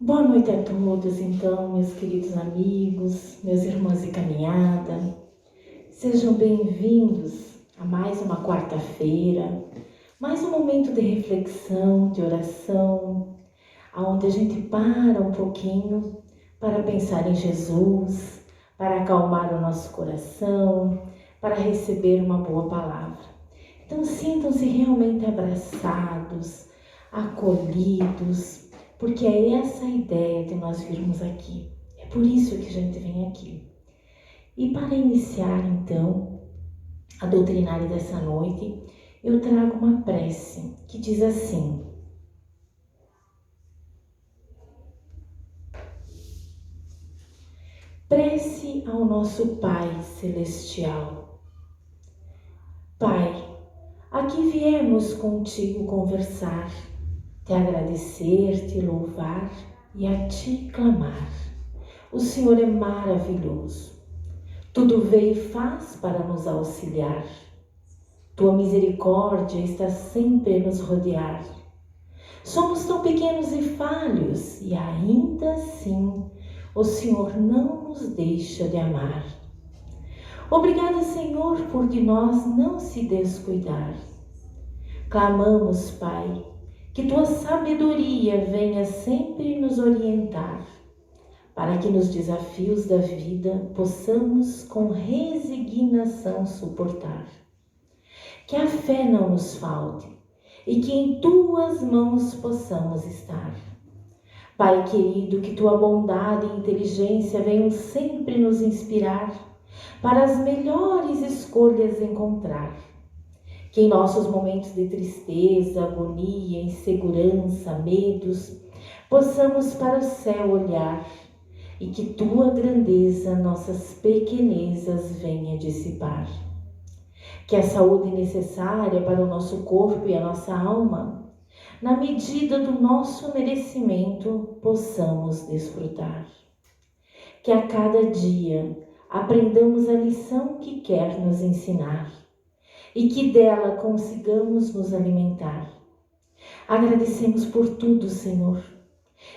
Boa noite a todos, então, meus queridos amigos, meus irmãos de caminhada. Sejam bem-vindos a mais uma quarta-feira, mais um momento de reflexão, de oração, onde a gente para um pouquinho para pensar em Jesus, para acalmar o nosso coração, para receber uma boa palavra. Então, sintam-se realmente abraçados, acolhidos, porque é essa a ideia de nós virmos aqui. É por isso que a gente vem aqui. E para iniciar, então, a doutrinária dessa noite, eu trago uma prece que diz assim: prece ao nosso Pai Celestial. Pai, aqui viemos contigo conversar, te agradecer, te louvar e a te clamar. O Senhor é maravilhoso. Tudo vê e faz para nos auxiliar. Tua misericórdia está sempre a nos rodear. Somos tão pequenos e falhos e ainda assim o Senhor não nos deixa de amar. Obrigada, Senhor, por de nós não se descuidar. Clamamos, Pai, que tua sabedoria venha sempre nos orientar, para que nos desafios da vida possamos com resignação suportar. Que a fé não nos falte e que em tuas mãos possamos estar. Pai querido, que tua bondade e inteligência venham sempre nos inspirar para as melhores escolhas encontrar. Que em nossos momentos de tristeza, agonia, insegurança, medos, possamos para o céu olhar e que tua grandeza nossas pequenezas venha dissipar. Que a saúde necessária para o nosso corpo e a nossa alma, na medida do nosso merecimento, possamos desfrutar. Que a cada dia aprendamos a lição que quer nos ensinar e que dela consigamos nos alimentar. Agradecemos por tudo, Senhor,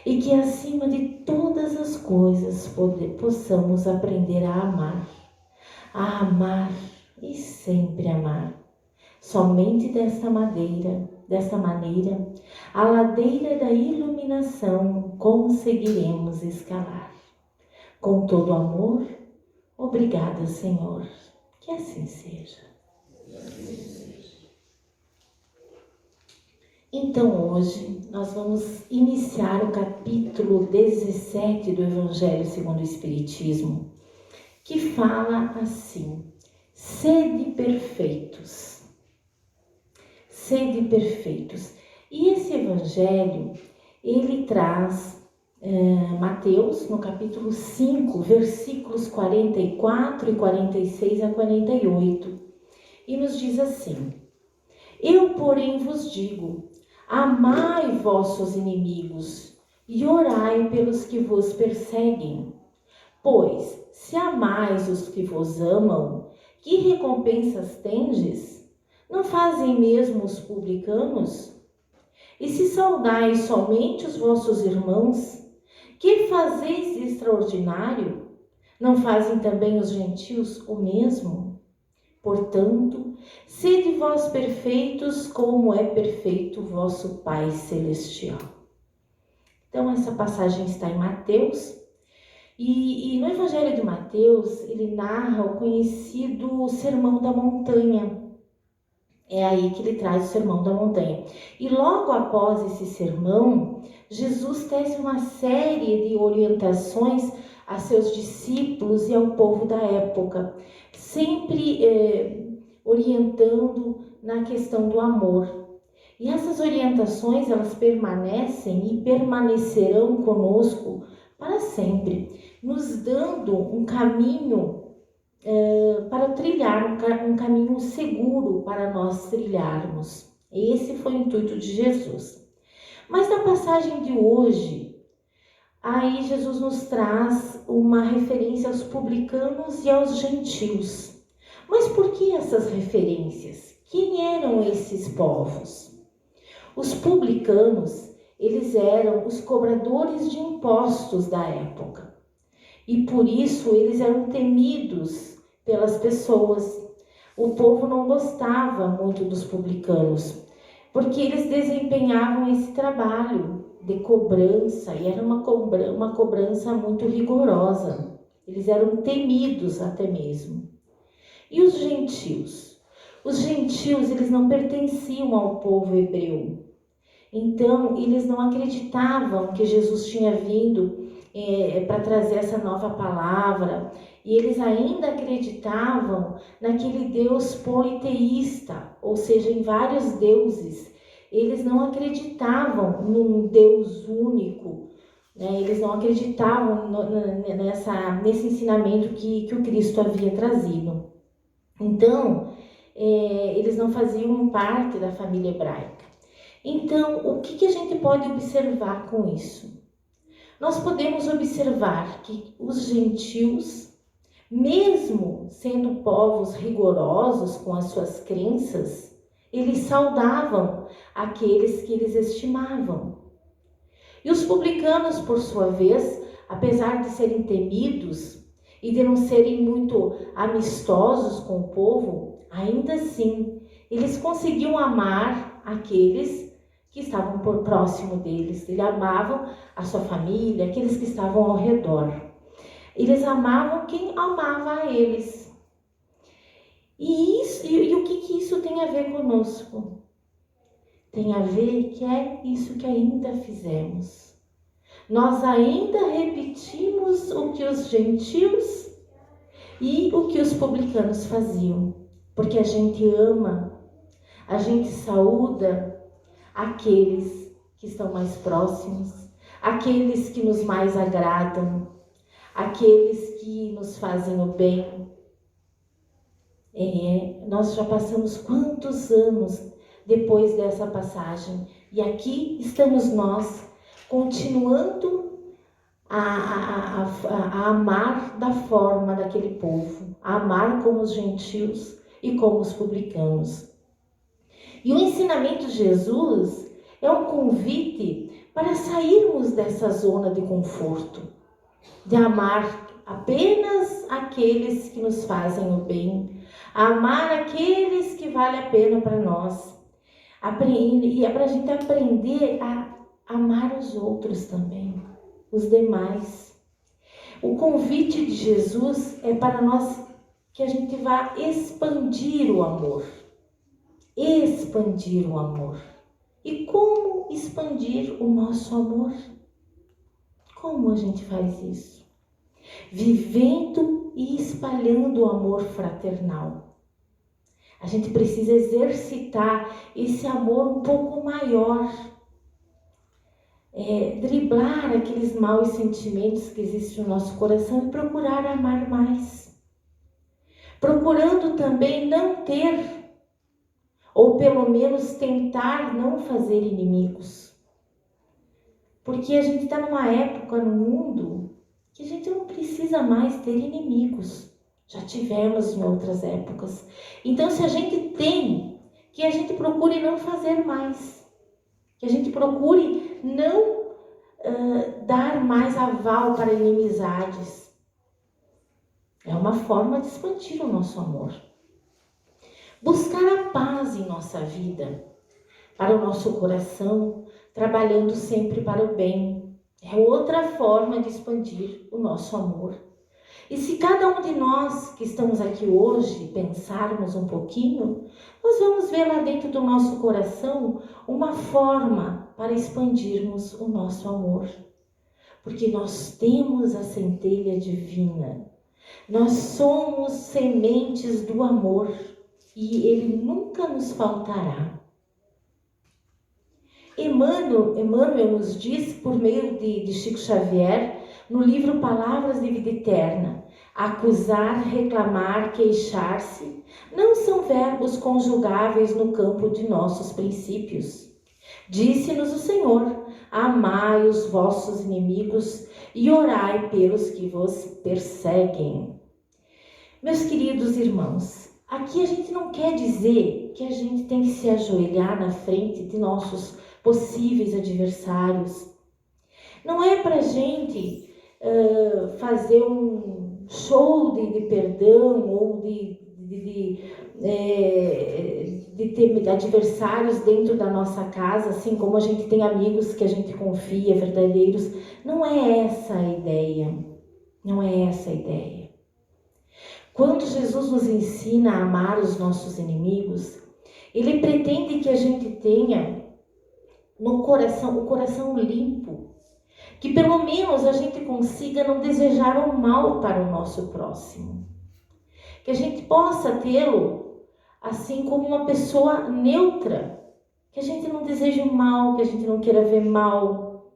e que acima de todas as coisas possamos aprender a amar e sempre amar. Somente desta maneira, a ladeira da iluminação conseguiremos escalar. Com todo amor, obrigada, Senhor, que assim seja. Então hoje nós vamos iniciar o capítulo 17 do Evangelho segundo o Espiritismo, que fala assim: sede perfeitos. Sede perfeitos. E esse Evangelho, ele traz Mateus, no capítulo 5, versículos 44 e 46 a 48, e nos diz assim: eu, porém, vos digo, amai vossos inimigos e orai pelos que vos perseguem. Pois, se amais os que vos amam, que recompensas tendes? Não fazem mesmo os publicanos? E se saudais somente os vossos irmãos, que fazeis de extraordinário? Não fazem também os gentios o mesmo? Portanto, sede vós perfeitos, como é perfeito o vosso Pai Celestial. Então, essa passagem está em Mateus, e no Evangelho de Mateus, ele narra o conhecido Sermão da Montanha. É aí que ele traz o Sermão da Montanha. E logo após esse sermão, Jesus tece uma série de orientações a seus discípulos e ao povo da época, sempre orientando na questão do amor. E essas orientações, elas permanecem e permanecerão conosco para sempre, nos dando um caminho para trilhar, um caminho seguro para nós trilharmos. Esse foi o intuito de Jesus. Mas na passagem de hoje, aí Jesus nos traz uma referência aos publicanos e aos gentios. Mas por que essas referências? Quem eram esses povos? Os publicanos, eles eram os cobradores de impostos da época. E por isso eles eram temidos pelas pessoas. O povo não gostava muito dos publicanos, porque eles desempenhavam esse trabalho de cobrança, e era uma cobrança muito rigorosa. Eles eram temidos até mesmo. E os gentios? Os gentios, eles não pertenciam ao povo hebreu. Então, eles não acreditavam que Jesus tinha vindo para trazer essa nova palavra. E eles ainda acreditavam naquele Deus politeísta, ou seja, em vários deuses. Eles não acreditavam num Deus único, né? Eles não acreditavam nesse ensinamento que o Cristo havia trazido. Então, eles não faziam parte da família hebraica. Então, o que a gente pode observar com isso? Nós podemos observar que os gentios, mesmo sendo povos rigorosos com as suas crenças, eles saudavam aqueles que eles estimavam. E os publicanos, por sua vez, apesar de serem temidos e de não serem muito amistosos com o povo, ainda assim, eles conseguiam amar aqueles que estavam por próximo deles. Eles amavam a sua família, aqueles que estavam ao redor. Eles amavam quem amava a eles. E o que isso tem a ver conosco? Tem a ver que é isso que ainda fizemos. Nós ainda repetimos o que os gentios e o que os publicanos faziam. Porque a gente ama, a gente saúda aqueles que estão mais próximos, aqueles que nos mais agradam, aqueles que nos fazem o bem. Nós já passamos quantos anos depois dessa passagem, e aqui estamos nós, continuando a amar da forma daquele povo, a amar como os gentios e como os publicanos. E o ensinamento de Jesus é um convite para sairmos dessa zona de conforto, de amar apenas aqueles que nos fazem o bem, amar aqueles que valem a pena para nós. E é para a gente aprender a amar os outros também, os demais. O convite de Jesus é para nós que a gente vá expandir o amor. Expandir o amor. E como expandir o nosso amor? Como a gente faz isso? Vivendo e espalhando o amor fraternal. A gente precisa exercitar esse amor um pouco maior. Driblar aqueles maus sentimentos que existem no nosso coração e procurar amar mais. Procurando também não ter, ou pelo menos tentar não fazer inimigos. Porque a gente está numa época no mundo que a gente não precisa mais ter inimigos. Já tivemos em outras épocas. Então, se a gente tem, que a gente procure não fazer mais. Que a gente procure não dar mais aval para inimizades. É uma forma de expandir o nosso amor. Buscar a paz em nossa vida, para o nosso coração, trabalhando sempre para o bem. É outra forma de expandir o nosso amor. E se cada um de nós que estamos aqui hoje pensarmos um pouquinho, nós vamos ver lá dentro do nosso coração uma forma para expandirmos o nosso amor. Porque nós temos a centelha divina. Nós somos sementes do amor e ele nunca nos faltará. Emmanuel nos diz, por meio de Chico Xavier, no livro Palavras de Vida Eterna, acusar, reclamar, queixar-se, não são verbos conjugáveis no campo de nossos princípios. Disse-nos o Senhor, amai os vossos inimigos e orai pelos que vos perseguem. Meus queridos irmãos, aqui a gente não quer dizer que a gente tem que se ajoelhar na frente de nossos possíveis adversários. Não é para a gente fazer um show de perdão ou de ter adversários dentro da nossa casa, assim como a gente tem amigos que a gente confia, verdadeiros. Não é essa a ideia. Não é essa a ideia. Quando Jesus nos ensina a amar os nossos inimigos, Ele pretende que a gente tenha no coração, o coração limpo, que pelo menos a gente consiga não desejar o mal para o nosso próximo, que a gente possa tê-lo assim como uma pessoa neutra, que a gente não deseje o mal, que a gente não queira ver mal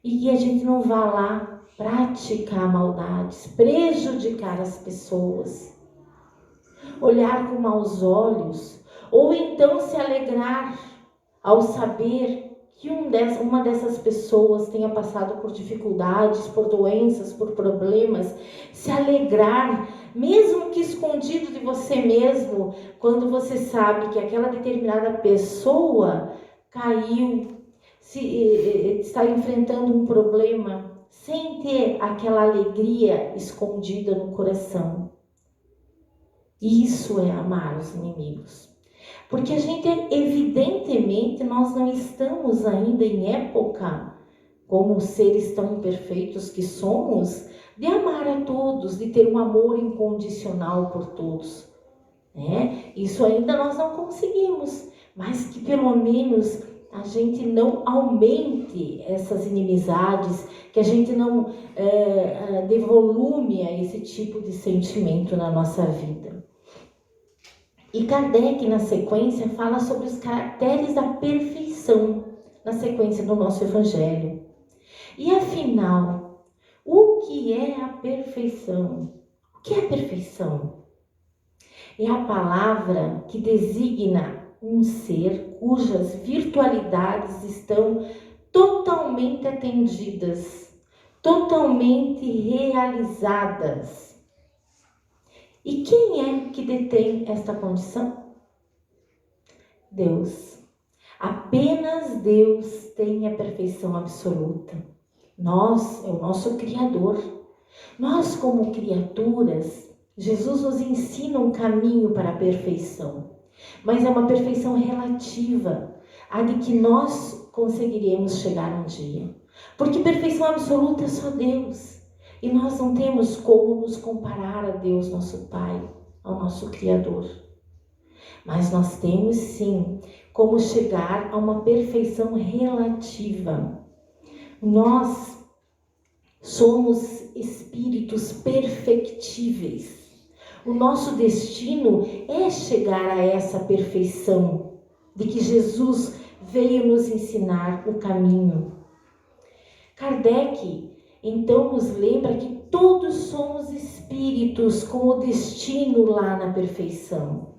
e que a gente não vá lá praticar maldades, prejudicar as pessoas, olhar com maus olhos, ou então se alegrar ao saber que uma dessas pessoas tenha passado por dificuldades, por doenças, por problemas, se alegrar, mesmo que escondido de você mesmo, quando você sabe que aquela determinada pessoa caiu, está enfrentando um problema, sem ter aquela alegria escondida no coração. Isso é amar os inimigos. Porque a gente, evidentemente, nós não estamos ainda em época, como seres tão perfeitos que somos, de amar a todos, de ter um amor incondicional por todos. Isso ainda nós não conseguimos, mas que pelo menos a gente não aumente essas inimizades, que a gente não dê volume a esse tipo de sentimento na nossa vida. E Kardec, na sequência, fala sobre os caracteres da perfeição, na sequência do nosso Evangelho. E afinal, o que é a perfeição? O que é a perfeição? É a palavra que designa um ser cujas virtualidades estão totalmente atendidas, totalmente realizadas. E quem é que detém esta condição? Deus. Apenas Deus tem a perfeição absoluta. Nós, é o nosso Criador. Nós, como criaturas, Jesus nos ensina um caminho para a perfeição. Mas é uma perfeição relativa, a de que nós conseguiremos chegar um dia. Porque perfeição absoluta é só Deus. E nós não temos como nos comparar a Deus, nosso Pai, ao nosso Criador. Mas nós temos sim como chegar a uma perfeição relativa. Nós somos espíritos perfectíveis. O nosso destino é chegar a essa perfeição, de que Jesus veio nos ensinar o caminho. Kardec então nos lembra que todos somos espíritos com o destino lá na perfeição.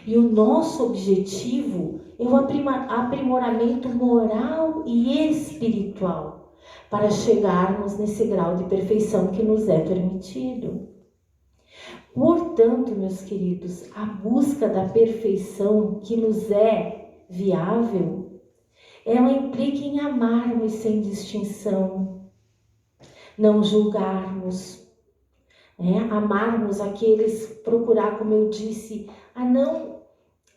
E o nosso objetivo é o aprimoramento moral e espiritual para chegarmos nesse grau de perfeição que nos é permitido. Portanto, meus queridos, a busca da perfeição que nos é viável, ela implica em amarmos sem distinção, não julgarmos, amarmos aqueles, procurar, como eu disse, a não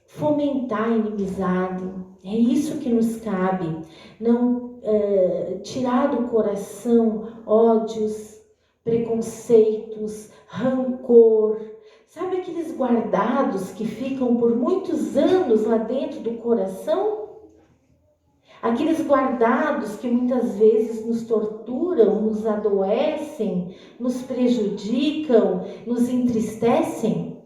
fomentar a inimizade. É isso que nos cabe, não tirar do coração ódios, preconceitos, rancor. Sabe aqueles guardados que ficam por muitos anos lá dentro do coração? Aqueles guardados que muitas vezes nos torturam, nos adoecem, nos prejudicam, nos entristecem.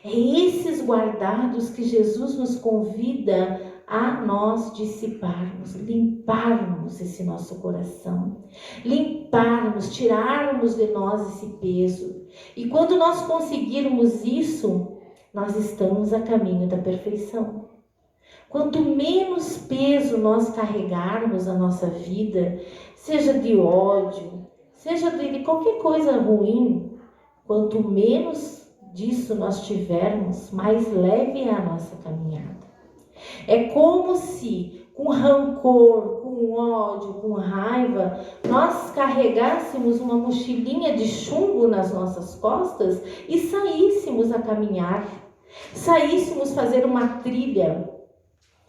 É esses guardados que Jesus nos convida a nós dissiparmos, limparmos esse nosso coração, limparmos, tirarmos de nós esse peso. E quando nós conseguirmos isso, nós estamos a caminho da perfeição. Quanto menos peso nós carregarmos na nossa vida, seja de ódio, seja de qualquer coisa ruim, quanto menos disso nós tivermos, mais leve é a nossa caminhada. É como se com rancor, com ódio, com raiva, nós carregássemos uma mochilinha de chumbo nas nossas costas e saíssemos a caminhar, saíssemos fazer uma trilha.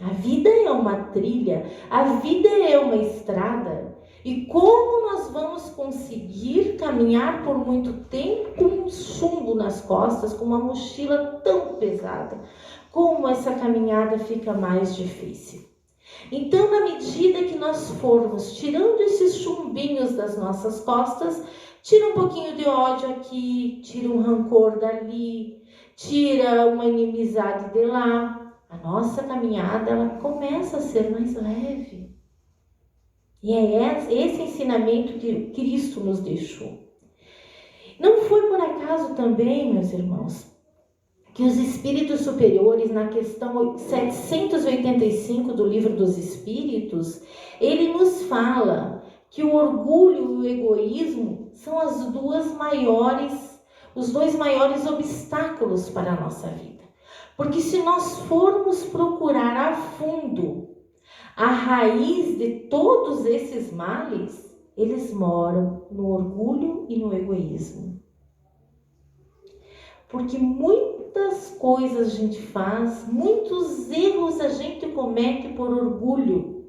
A vida é uma trilha, a vida é uma estrada. E como nós vamos conseguir caminhar por muito tempo com um chumbo nas costas, com uma mochila tão pesada? Como essa caminhada fica mais difícil? Então, na medida que nós formos tirando esses chumbinhos das nossas costas, tira um pouquinho de ódio aqui, tira um rancor dali, tira uma inimizade de lá, a nossa caminhada ela começa a ser mais leve. E é esse ensinamento que Cristo nos deixou. Não foi por acaso também, meus irmãos, que os espíritos superiores, na questão 785 do Livro dos Espíritos, ele nos fala que o orgulho e o egoísmo são os dois maiores obstáculos para a nossa vida. Porque se nós formos procurar a fundo a raiz de todos esses males, eles moram no orgulho e no egoísmo. Porque muitas coisas a gente faz, muitos erros a gente comete por orgulho.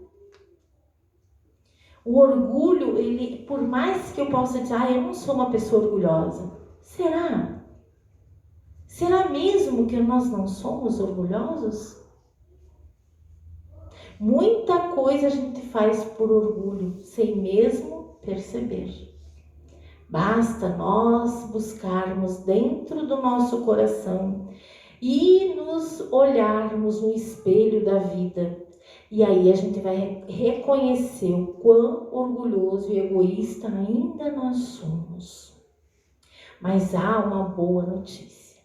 O orgulho, ele, por mais que eu possa dizer, eu não sou uma pessoa orgulhosa. Será? Será mesmo que nós não somos orgulhosos? Muita coisa a gente faz por orgulho, sem mesmo perceber. Basta nós buscarmos dentro do nosso coração e nos olharmos no espelho da vida. E aí a gente vai reconhecer o quão orgulhoso e egoísta ainda nós somos. Mas há uma boa notícia.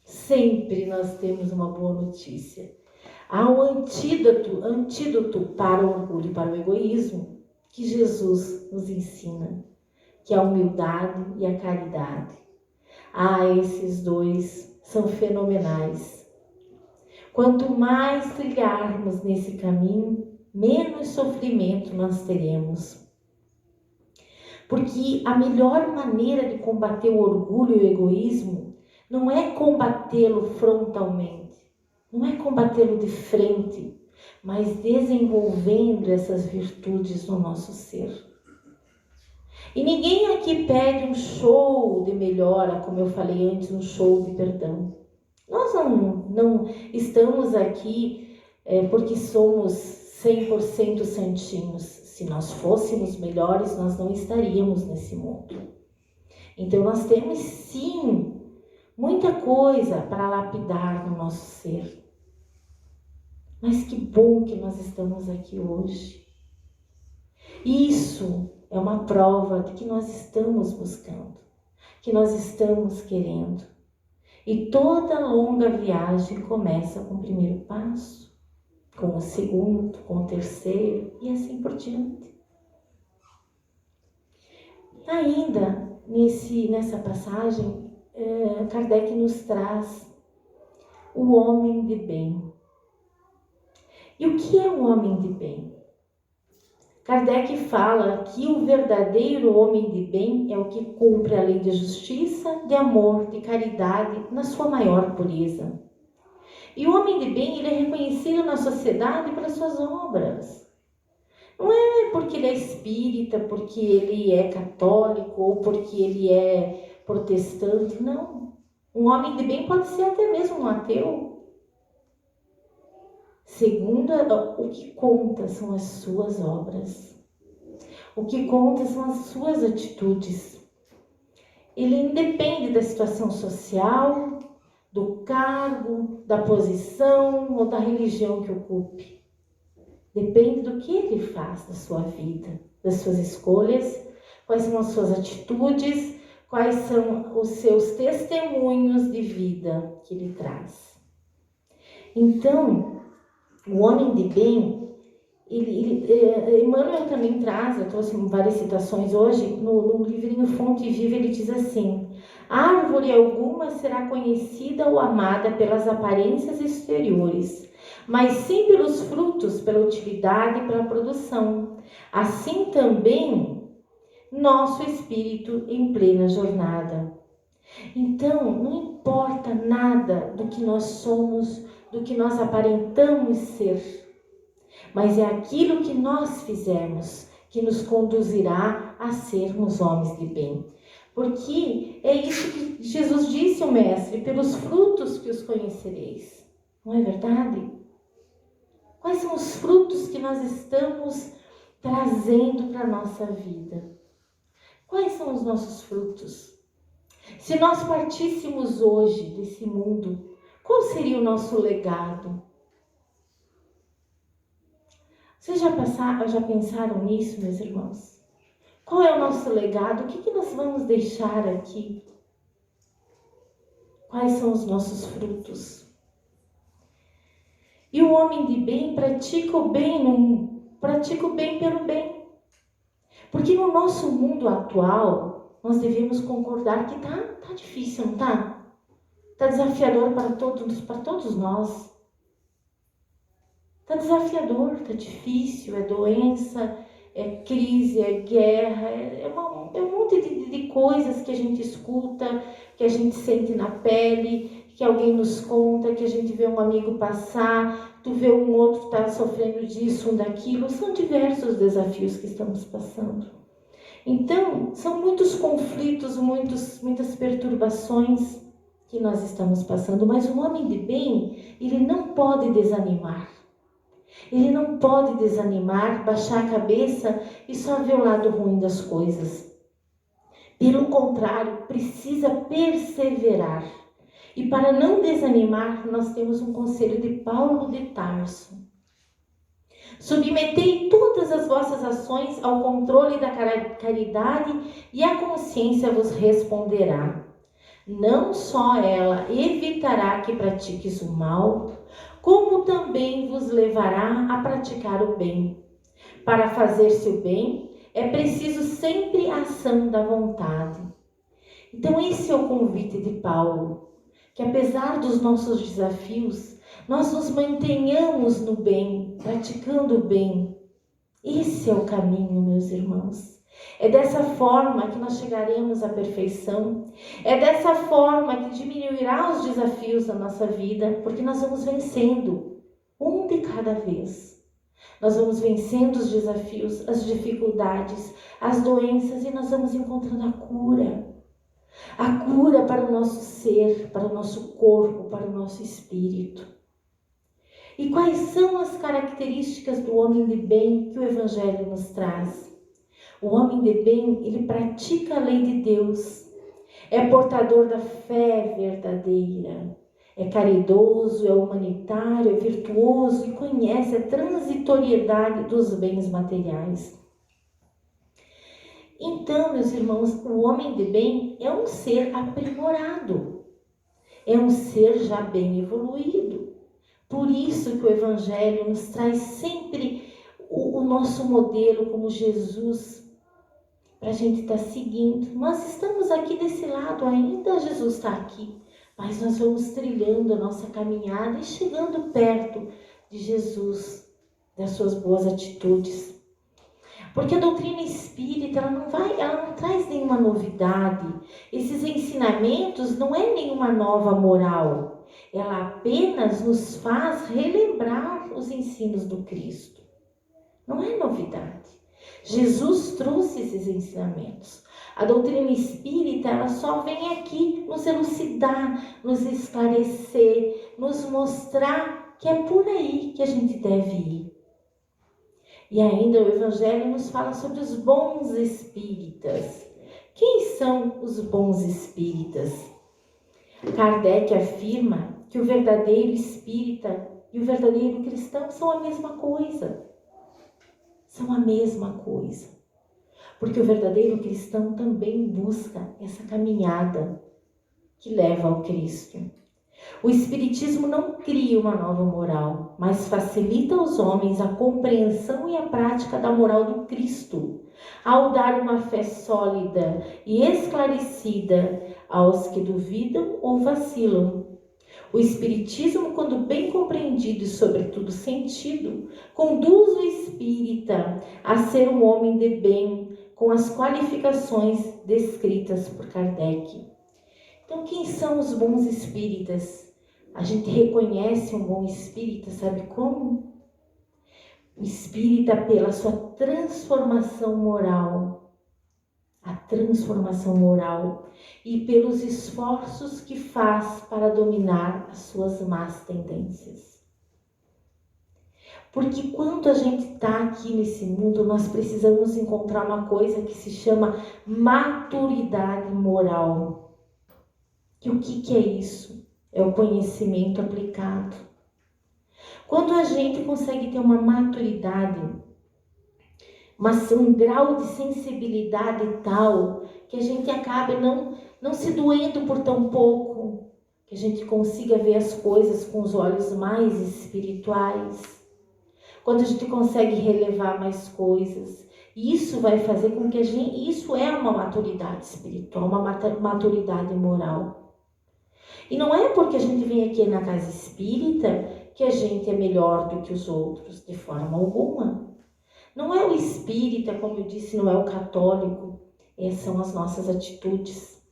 Sempre nós temos uma boa notícia. Há um antídoto para o orgulho e para o egoísmo que Jesus nos ensina, que é a humildade e a caridade. Esses dois são fenomenais. Quanto mais trilharmos nesse caminho, menos sofrimento nós teremos. Porque a melhor maneira de combater o orgulho e o egoísmo não é combatê-lo frontalmente, não é combatê-lo de frente, mas desenvolvendo essas virtudes no nosso ser. E ninguém aqui pede um show de melhora, como eu falei antes, um show de perdão. Nós não estamos aqui porque somos 100% santinhos. Se nós fôssemos melhores, nós não estaríamos nesse mundo. Então nós temos sim muita coisa para lapidar no nosso ser. Mas que bom que nós estamos aqui hoje. Isso é uma prova de que nós estamos buscando, que nós estamos querendo. E toda longa viagem começa com o primeiro passo, com o segundo, com o terceiro e assim por diante. Ainda nessa passagem, Kardec nos traz o homem de bem. E o que é um homem de bem? Kardec fala que o verdadeiro homem de bem é o que cumpre a lei de justiça, de amor, de caridade, na sua maior pureza. E o homem de bem, ele é reconhecido na sociedade pelas suas obras. Não é porque ele é espírita, porque ele é católico ou porque ele é protestante, não. Um homem de bem pode ser até mesmo um ateu. Segundo, o que conta são as suas obras. O que conta são as suas atitudes. Ele independe da situação social, do cargo, da posição ou da religião que ocupe. Depende do que ele faz da sua vida, das suas escolhas, quais são as suas atitudes, quais são os seus testemunhos de vida que ele traz. Então, o homem de bem, Emmanuel também traz, eu trouxe várias citações hoje, no livrinho Fonte Viva ele diz assim: árvore alguma será conhecida ou amada pelas aparências exteriores, mas sim pelos frutos, pela utilidade e pela produção. Assim também nosso espírito em plena jornada. Então, não importa nada do que nós somos, do que nós aparentamos ser, mas é aquilo que nós fizemos que nos conduzirá a sermos homens de bem. Porque é isso que Jesus disse ao Mestre: pelos frutos que os conhecereis. Não é verdade? Quais são os frutos que nós estamos trazendo para a nossa vida? Quais são os nossos frutos? Se nós partíssemos hoje desse mundo, qual seria o nosso legado? Vocês já pensaram nisso, meus irmãos? Qual é o nosso legado? O que nós vamos deixar aqui? Quais são os nossos frutos? E o homem de bem pratica o bem pelo bem. Porque no nosso mundo atual, nós devemos concordar que tá difícil, não tá? Tá desafiador para todos nós. Tá desafiador, tá difícil, é doença, é crise, é guerra, é um monte de coisas que a gente escuta, que a gente sente na pele, que alguém nos conta, que a gente vê um amigo passar, tu vê um outro que está sofrendo disso, daquilo. São diversos desafios que estamos passando. Então, são muitos conflitos, muitas perturbações que nós estamos passando, mas o homem de bem, ele não pode desanimar. Ele não pode desanimar, baixar a cabeça e só ver o lado ruim das coisas. Pelo contrário, precisa perseverar. E para não desanimar, nós temos um conselho de Paulo de Tarso. Submetei todas as vossas ações ao controle da caridade e a consciência vos responderá. Não só ela evitará que pratiques o mal, como também vos levará a praticar o bem. Para fazer-se o bem, é preciso sempre a ação da vontade. Então esse é o convite de Paulo, que apesar dos nossos desafios, nós nos mantenhamos no bem, praticando o bem. Esse é o caminho, meus irmãos. É dessa forma que nós chegaremos à perfeição. É dessa forma que diminuirá os desafios da nossa vida, porque nós vamos vencendo um de cada vez. Nós vamos vencendo os desafios, as dificuldades, as doenças, e nós vamos encontrando a cura. A cura para o nosso ser, para o nosso corpo, para o nosso espírito. E quais são as características do homem de bem que o Evangelho nos traz? O homem de bem, ele pratica a lei de Deus, é portador da fé verdadeira, é caridoso, é humanitário, é virtuoso e conhece a transitoriedade dos bens materiais. Então, meus irmãos, o homem de bem é um ser aprimorado, é um ser já bem evoluído. Por isso que o Evangelho nos traz sempre o nosso modelo como Jesus, para a gente estar seguindo. Nós estamos aqui desse lado ainda, Jesus está aqui, mas nós vamos trilhando a nossa caminhada e chegando perto de Jesus, das suas boas atitudes. Porque a doutrina espírita, ela não traz nenhuma novidade. Esses ensinamentos não é nenhuma nova moral. Ela apenas nos faz relembrar os ensinos do Cristo. Não é novidade. Jesus trouxe esses ensinamentos. A doutrina espírita, ela só vem aqui nos elucidar, nos esclarecer, nos mostrar que é por aí que a gente deve ir. E ainda o Evangelho nos fala sobre os bons espíritas. Quem são os bons espíritas? Kardec afirma que o verdadeiro espírita e o verdadeiro cristão são a mesma coisa. São a mesma coisa. Porque o verdadeiro cristão também busca essa caminhada que leva ao Cristo. O Espiritismo não cria uma nova moral, mas facilita aos homens a compreensão e a prática da moral do Cristo, ao dar uma fé sólida e esclarecida aos que duvidam ou vacilam. O Espiritismo, quando bem compreendido e sobretudo sentido, conduz o espírita a ser um homem de bem, com as qualificações descritas por Kardec. Então, quem são os bons espíritas? A gente reconhece um bom espírita, sabe como? O espírita, pela sua transformação moral, a transformação moral, e pelos esforços que faz para dominar as suas más tendências. Porque quando a gente está aqui nesse mundo, nós precisamos encontrar uma coisa que se chama maturidade moral. E o que é isso? É o conhecimento aplicado. Quando a gente consegue ter uma maturidade, um grau de sensibilidade tal, que a gente acabe não se doendo por tão pouco, que a gente consiga ver as coisas com os olhos mais espirituais, quando a gente consegue relevar mais coisas, isso vai fazer com que isso é uma maturidade espiritual, uma maturidade moral. E não é porque a gente vem aqui na casa espírita que a gente é melhor do que os outros, de forma alguma. Não é o espírita, como eu disse, não é o católico, essas são as nossas atitudes.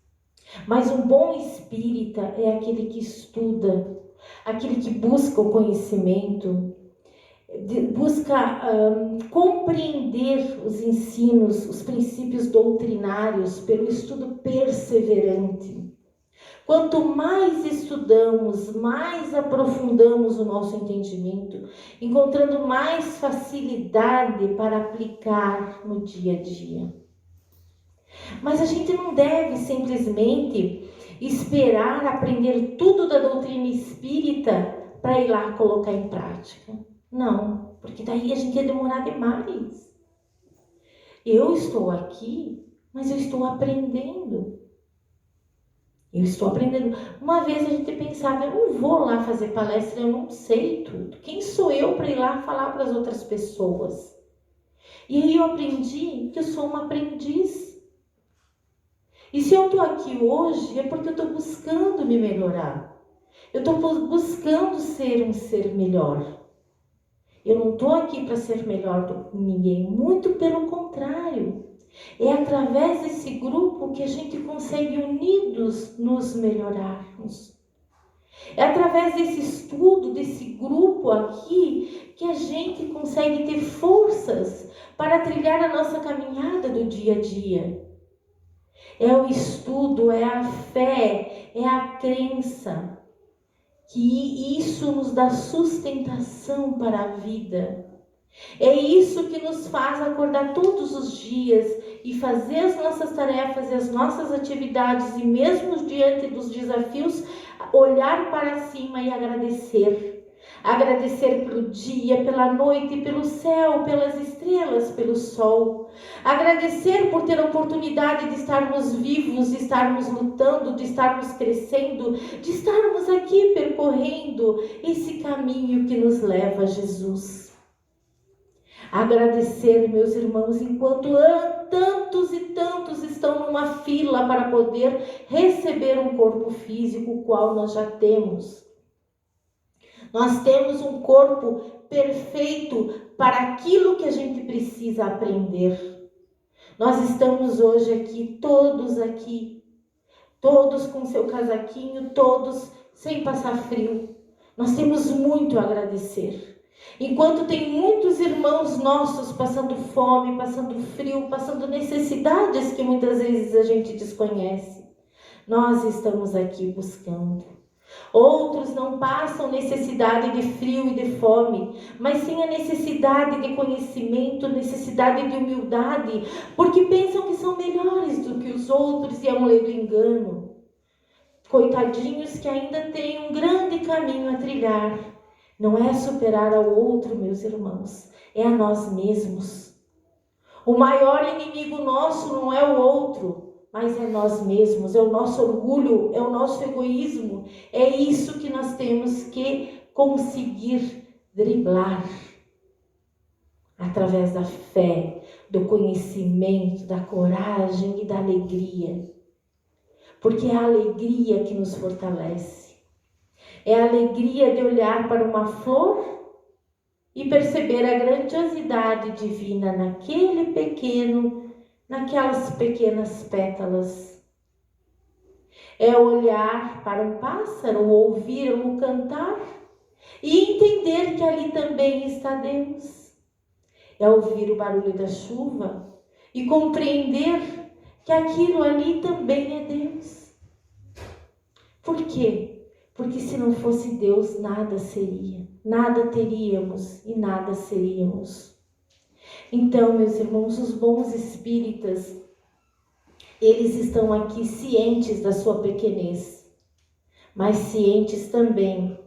Mas um bom espírita é aquele que estuda, aquele que busca o conhecimento, busca compreender os ensinos, os princípios doutrinários pelo estudo perseverante. Quanto mais estudamos, mais aprofundamos o nosso entendimento, encontrando mais facilidade para aplicar no dia a dia. Mas a gente não deve simplesmente esperar aprender tudo da doutrina espírita para ir lá colocar em prática. Não, porque daí a gente ia demorar demais. Eu estou aqui, mas eu estou aprendendo. Uma vez a gente pensava, eu não vou lá fazer palestra, eu não sei tudo. Quem sou eu para ir lá falar para as outras pessoas? E aí eu aprendi que eu sou uma aprendiz. E se eu estou aqui hoje, é porque eu estou buscando me melhorar. Eu estou buscando ser um ser melhor. Eu não estou aqui para ser melhor do que ninguém, muito pelo contrário. É através desse grupo que a gente consegue unidos nos melhorarmos. É através desse estudo, desse grupo aqui, que a gente consegue ter forças para trilhar a nossa caminhada do dia a dia. É o estudo, é a fé, é a crença, que isso nos dá sustentação para a vida. É isso que nos faz acordar todos os dias e fazer as nossas tarefas e as nossas atividades, e mesmo diante dos desafios, olhar para cima e agradecer. Agradecer pelo dia, pela noite, pelo céu, pelas estrelas, pelo sol. Agradecer por ter a oportunidade de estarmos vivos, de estarmos lutando, de estarmos crescendo, de estarmos aqui percorrendo esse caminho que nos leva a Jesus. Agradecer, meus irmãos, enquanto tantos e tantos estão numa fila para poder receber um corpo físico, o qual nós já temos. Nós temos um corpo perfeito para aquilo que a gente precisa aprender. Nós estamos hoje aqui, todos com seu casaquinho, todos sem passar frio. Nós temos muito a agradecer. Enquanto tem muitos irmãos nossos passando fome, passando frio, passando necessidades que muitas vezes a gente desconhece, nós estamos aqui buscando. Outros não passam necessidade de frio e de fome, mas sim a necessidade de conhecimento, necessidade de humildade, porque pensam que são melhores do que os outros e é um leve engano. Coitadinhos que ainda têm um grande caminho a trilhar. Não é superar ao outro, meus irmãos, é a nós mesmos. O maior inimigo nosso não é o outro, mas é nós mesmos, é o nosso orgulho, é o nosso egoísmo. É isso que nós temos que conseguir driblar através da fé, do conhecimento, da coragem e da alegria. Porque é a alegria que nos fortalece. É a alegria de olhar para uma flor e perceber a grandiosidade divina naquelas pequenas pétalas. É olhar para um pássaro, ouvi-lo cantar e entender que ali também está Deus. É ouvir o barulho da chuva e compreender que aquilo ali também é Deus. Por quê? Porque se não fosse Deus, nada seria. Nada teríamos e nada seríamos. Então, meus irmãos, os bons espíritas, eles estão aqui cientes da sua pequenez, mas cientes também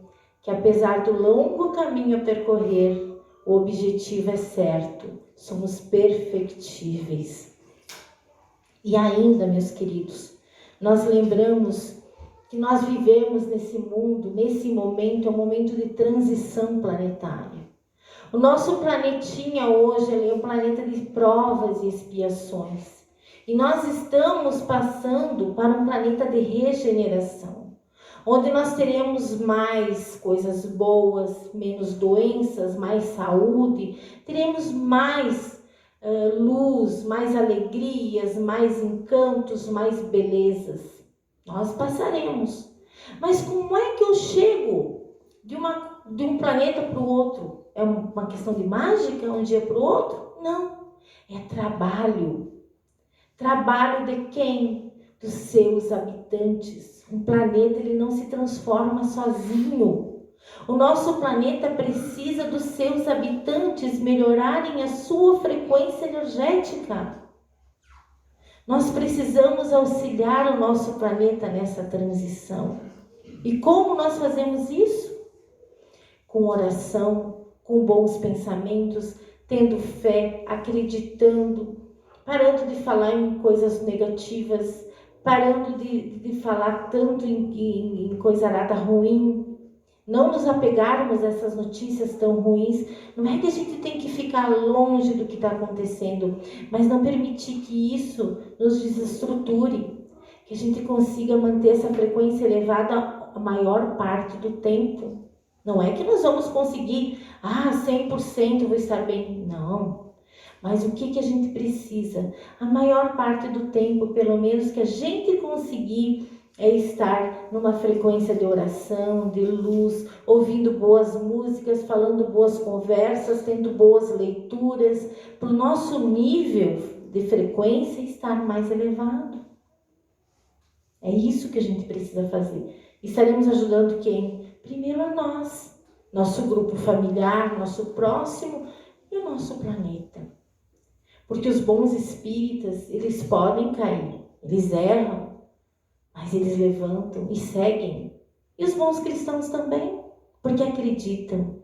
que apesar do longo caminho a percorrer, o objetivo é certo, somos perfectíveis. E ainda, meus queridos, nós lembramos que nós vivemos nesse mundo, nesse momento, é um momento de transição planetária. O nosso planetinha hoje é um planeta de provas e expiações. E nós estamos passando para um planeta de regeneração, onde nós teremos mais coisas boas, menos doenças, mais saúde, teremos mais luz, mais alegrias, mais encantos, mais belezas. Nós passaremos. Mas como é que eu chego de um planeta para o outro? É uma questão de mágica, um dia para o outro? Não. É trabalho. Trabalho de quem? Dos seus habitantes. Um planeta, ele não se transforma sozinho. O nosso planeta precisa dos seus habitantes melhorarem a sua frequência energética. Nós precisamos auxiliar o nosso planeta nessa transição. E como nós fazemos isso? Com oração, com bons pensamentos, tendo fé, acreditando, parando de falar em coisas negativas, parando de falar tanto em coisa nada ruim. Não nos apegarmos a essas notícias tão ruins. Não é que a gente tem que ficar longe do que está acontecendo, mas não permitir que isso nos desestruture, que a gente consiga manter essa frequência elevada a maior parte do tempo. Não é que nós vamos conseguir, 100% vou estar bem. Não. Mas o que a gente precisa? A maior parte do tempo, pelo menos, que a gente conseguir é estar numa frequência de oração, de luz, ouvindo boas músicas, falando boas conversas, tendo boas leituras, para o nosso nível de frequência estar mais elevado. É isso que a gente precisa fazer. Estaremos ajudando quem? Primeiro a nós, nosso grupo familiar, nosso próximo e o nosso planeta. Porque os bons espíritas, eles podem cair, eles erram, mas eles levantam e seguem. E os bons cristãos também, porque acreditam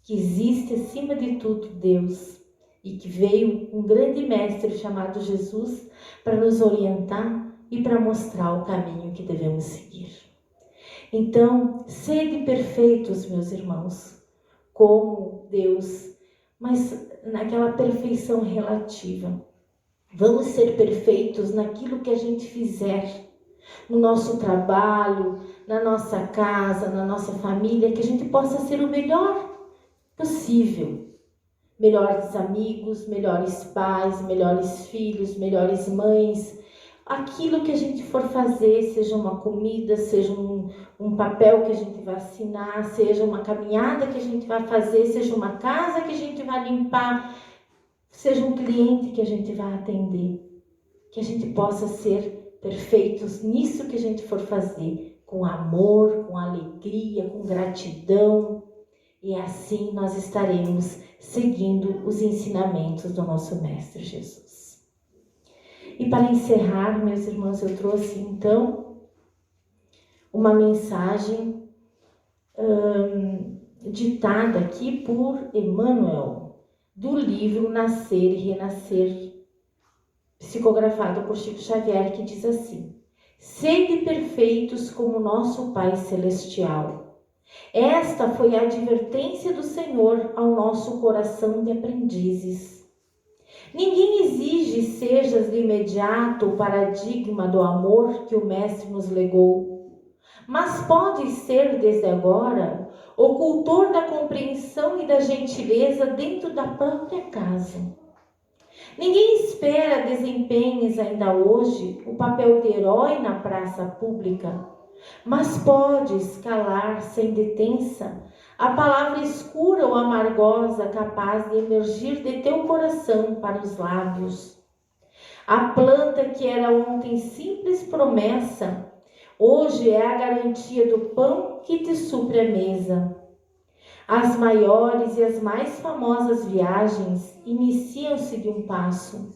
que existe acima de tudo Deus e que veio um grande mestre chamado Jesus para nos orientar e para mostrar o caminho que devemos seguir. Então, sede perfeitos, meus irmãos, como Deus, mas naquela perfeição relativa. Vamos ser perfeitos naquilo que a gente fizer, no nosso trabalho, na nossa casa, na nossa família, que a gente possa ser o melhor possível. Melhores amigos, melhores pais, melhores filhos, melhores mães. Aquilo que a gente for fazer, seja uma comida, seja um papel que a gente vai assinar, seja uma caminhada que a gente vai fazer, seja uma casa que a gente vai limpar, seja um cliente que a gente vai atender. Que a gente possa ser perfeitos nisso que a gente for fazer, com amor, com alegria, com gratidão. E assim nós estaremos seguindo os ensinamentos do nosso Mestre Jesus. E para encerrar, meus irmãos, eu trouxe então uma mensagem ditada aqui por Emmanuel, do livro Nascer e Renascer, psicografado por Chico Xavier, que diz assim: sede perfeitos como nosso Pai Celestial. Esta foi a advertência do Senhor ao nosso coração de aprendizes. Ninguém exige sejas de imediato o paradigma do amor que o Mestre nos legou, mas pode ser desde agora o cultor da compreensão e da gentileza dentro da própria casa. Ninguém espera desempenhes ainda hoje o papel de herói na praça pública, mas podes calar sem detença a palavra escura ou amargosa capaz de emergir de teu coração para os lábios. A planta que era ontem simples promessa, hoje é a garantia do pão que te supre a mesa. As maiores e as mais famosas viagens iniciam-se de um passo.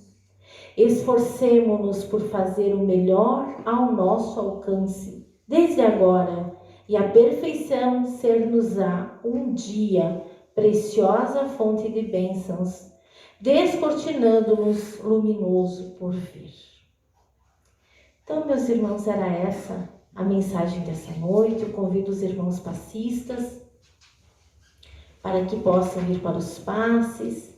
Esforcemo-nos por fazer o melhor ao nosso alcance, desde agora, e a perfeição ser-nos-á um dia preciosa fonte de bênçãos, descortinando-nos luminoso por vir. Então, meus irmãos, era essa a mensagem dessa noite. Eu convido os irmãos passistas para que possam ir para os passes